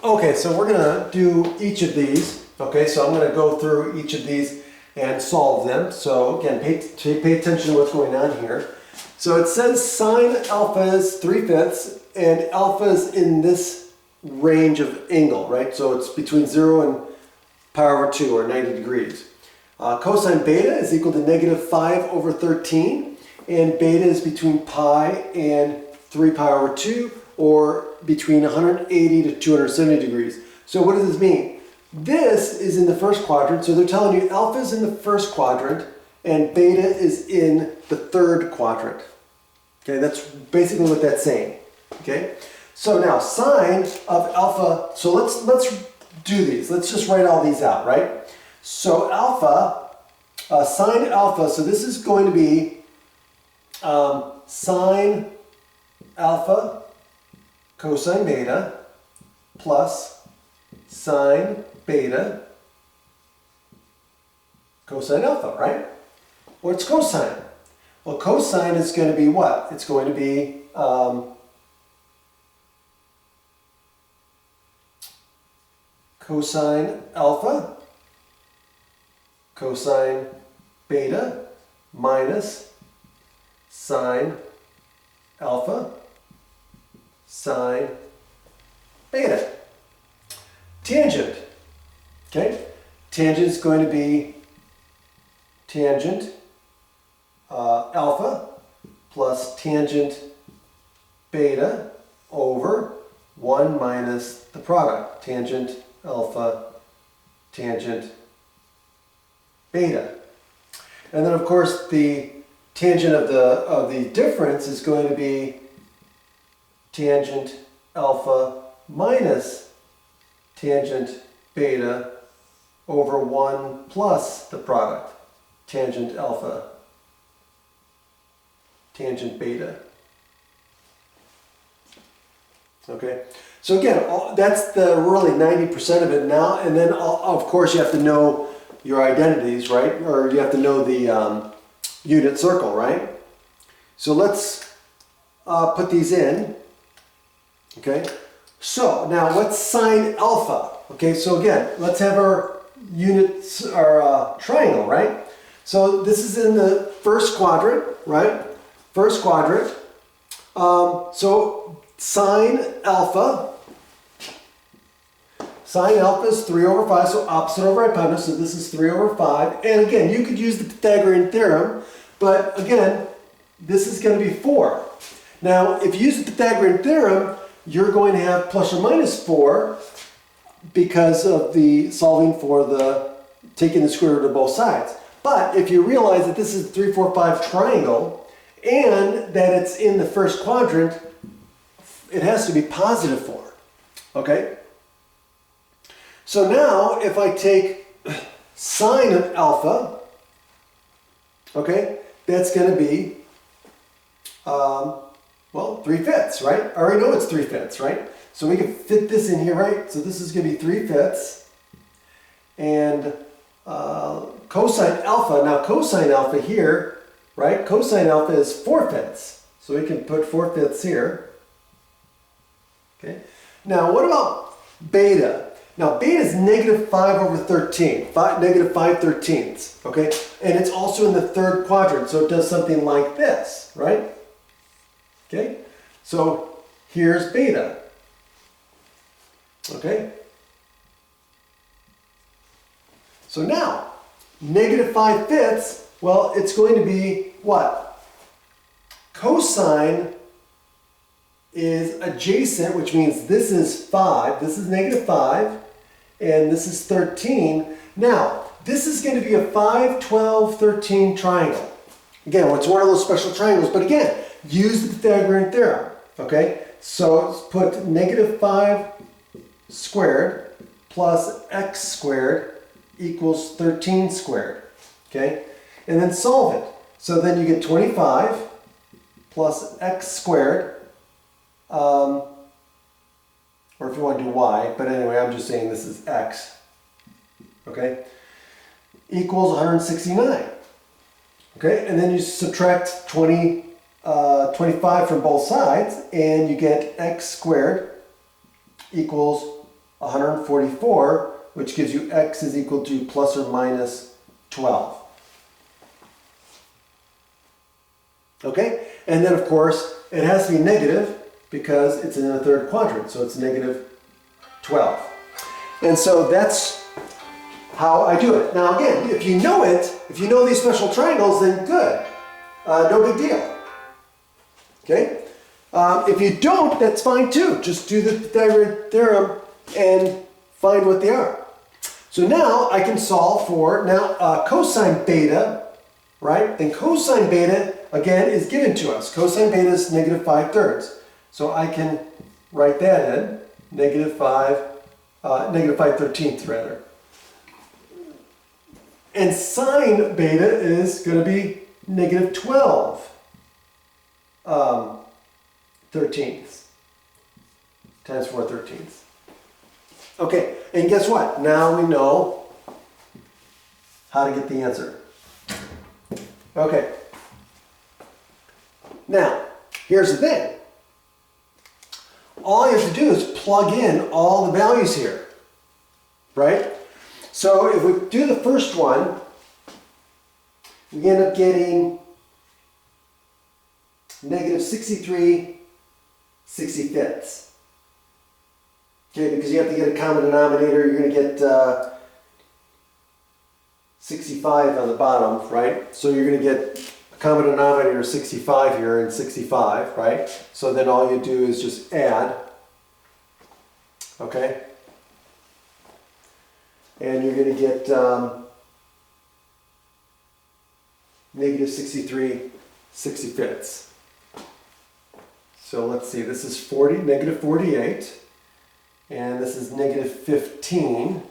Okay, so we're gonna do each of these. Okay, so I'm gonna go through each of these and solve them. So again, pay attention to what's going on here. So it says sine alpha is 3/5 and alpha is in this range of angle, right? So it's between 0 and pi over 2 or 90 degrees. Cosine beta is equal to -5/13 and beta is between pi and 3 pi over 2 or between 180 to 270 degrees. So what does this mean? This is in the first quadrant, so they're telling you alpha is in the first quadrant and beta is in the third quadrant. Okay, that's basically what that's saying. Okay, so now sine of alpha, so let's do these. Let's just write all these out, right? So alpha, sine alpha, so this is going to be sine alpha cosine beta plus sine beta cosine alpha, right? What's cosine? Well, cosine is going to be what? It's going to be cosine alpha cosine beta minus sine alpha sine beta. Tangent. Okay? Tangent is going to be tangent alpha plus tangent beta over 1 minus the product. Tangent alpha tangent beta. And then of course the tangent of the difference is going to be tangent alpha minus tangent beta over 1 plus the product, tangent alpha, tangent beta. Okay, so again, that's the really 90% of it now, and then of course you have to know your identities, right? Or you have to know the unit circle, right? So let's put these in. Okay, so now what's sine alpha? Okay, so again, let's have our units, our triangle, right? So this is in the first quadrant, right? First quadrant. So sine alpha is 3 over 5, so opposite over hypotenuse, so this is 3 over 5. And again, you could use the Pythagorean theorem, but again, this is going to be 4. Now, if you use the Pythagorean theorem, you're going to have plus or minus 4 because of the solving for the taking the square root of both sides. But if you realize that this is a 3, 4, 5 triangle and that it's in the first quadrant, it has to be positive 4. Okay? So now if I take sine of alpha, okay, that's going to be well, 3/5, right? I already know it's 3/5, right? So we can fit this in here, right? So this is going to be 3/5. And cosine alpha, now cosine alpha here, right? Cosine alpha is 4/5. So we can put 4/5 here. Okay. Now what about beta? Now beta is -5 over 13, -5/13. Okay? And it's also in the third quadrant, so it does something like this, right? Okay, so here's beta. Okay, so now -5/5, well, it's going to be what? Cosine is adjacent, which means this is 5, this is -5, and this is 13. Now, this is going to be a 5, 12, 13 triangle. Again, it's one of those special triangles, but again, use the Pythagorean theorem, okay? So let's put -5 squared plus x squared equals 13 squared, okay? And then solve it. So then you get 25 plus x squared, or if you want to do y, but anyway, I'm just saying this is x, okay? Equals 169, okay? And then you subtract 25 from both sides, and you get x squared equals 144, which gives you x is equal to plus or minus 12. Okay? And then, of course, it has to be negative because it's in the third quadrant, so it's negative 12. And so that's how I do it. Now, again, if you know it, if you know these special triangles, then good. No big deal. Okay? If you don't, that's fine too. Just do the Pythagorean theorem and find what they are. So now I can solve for, cosine beta, right? Then cosine beta, again, is given to us. Cosine beta is negative 5/3. So I can write that in, negative 5/13 rather. And sine beta is going to be negative 12 13ths times 4/13. Okay, and guess what? Now we know how to get the answer. Okay. Now, here's the thing. All you have to do is plug in all the values here, right? So if we do the first one, we end up getting negative 63/65. Okay, because you have to get a common denominator, you're going to get 65 on the bottom, right? So you're going to get a common denominator of 65 here and 65, right? So then all you do is just add, okay? And you're going to get negative 63/65. So let's see, this is negative 48, and this is negative 15.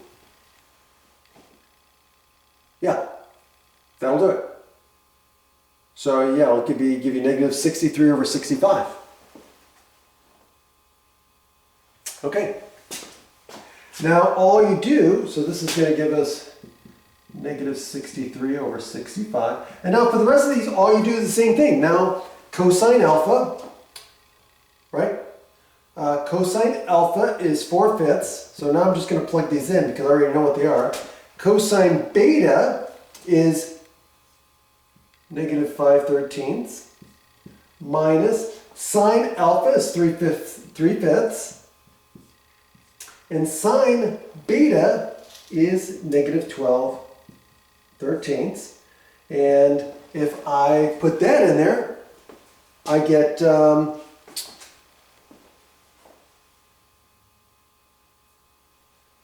Yeah, that'll do it. So yeah, it'll give you negative 63/65. Okay. Now all you do, so this is going to give us negative 63/65. And now for the rest of these, all you do is the same thing. Now cosine alpha, right? Cosine alpha is 4/5. So now I'm just going to plug these in because I already know what they are. Cosine beta is negative 5/13 minus sine alpha is 3/5. And sine beta is negative 12/13. And if I put that in there, I get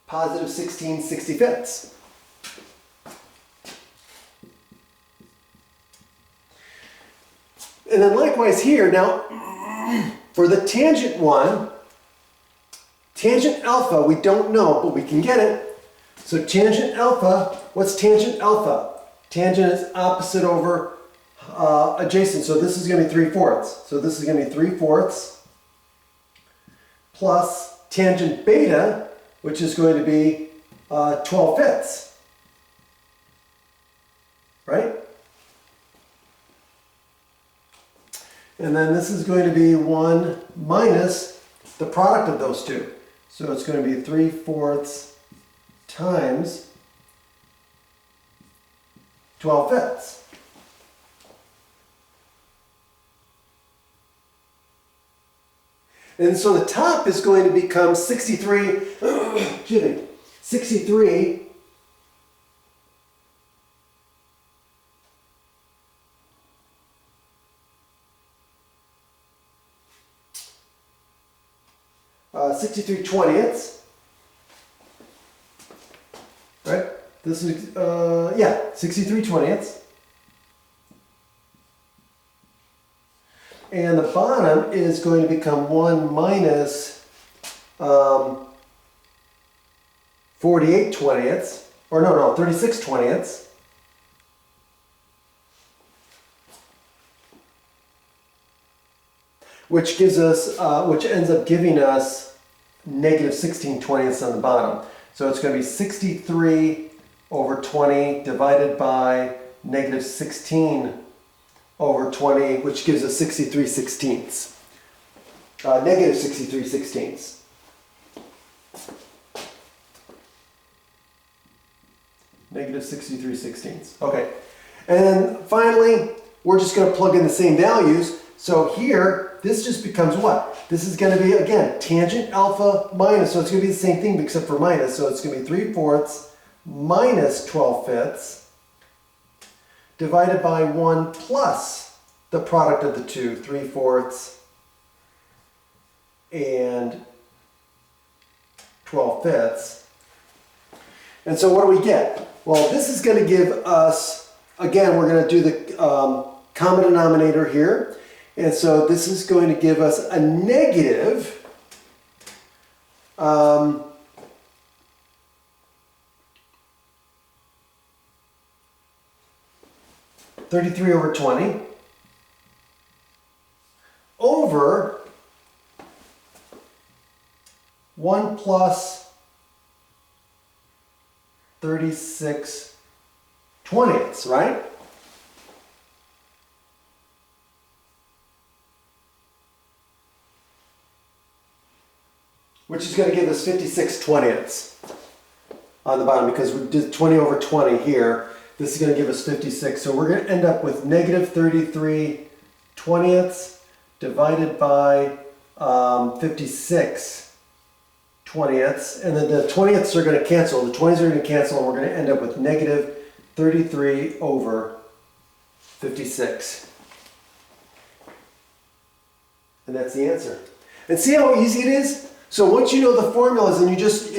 positive 16/65. And then likewise here, now for the tangent one, tangent alpha, we don't know, but we can get it. So tangent alpha, what's tangent alpha? Tangent is opposite over adjacent, so this is going to be 3/4. So this is going to be 3/4 plus tangent beta, which is going to be 12/5. Right? And then this is going to be 1 minus the product of those two. So it's going to be 3/4 times 12/5. And so the top is going to become 63 63/20ths, right? This is, 63/20ths. And the bottom is going to become 1 minus 48/20ths, or no, 36/20ths. Which gives us, which ends up giving us negative 16/20ths on the bottom. So it's going to be 63/20 divided by negative 16/20, which gives us 63/16. Negative 63/16. Negative 63/16. Okay. And then finally, we're just going to plug in the same values. So here, this just becomes what? This is going to be, again, tangent alpha minus. So it's going to be the same thing except for minus. So it's going to be 3/4 minus 12/5 divided by 1 plus the product of the two, 3/4 and 12/5. And so what do we get? Well, this is going to give us, again, we're going to do the common denominator here. And so this is going to give us a negative 33/20 over 1 plus 36/20, right? Which is going to give us 56/20 on the bottom because we did 20/20 here. This is going to give us 56. So we're going to end up with negative 33/20 divided by 56/20. And then the 20ths are going to cancel. The 20s are going to cancel and we're going to end up with negative 33/56. And that's the answer. And see how easy it is? So once you know the formulas and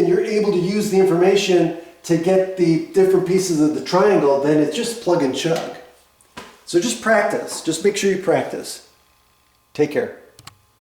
you're able to use the information to get the different pieces of the triangle, then it's just plug and chug. So just practice. Just make sure you practice. Take care.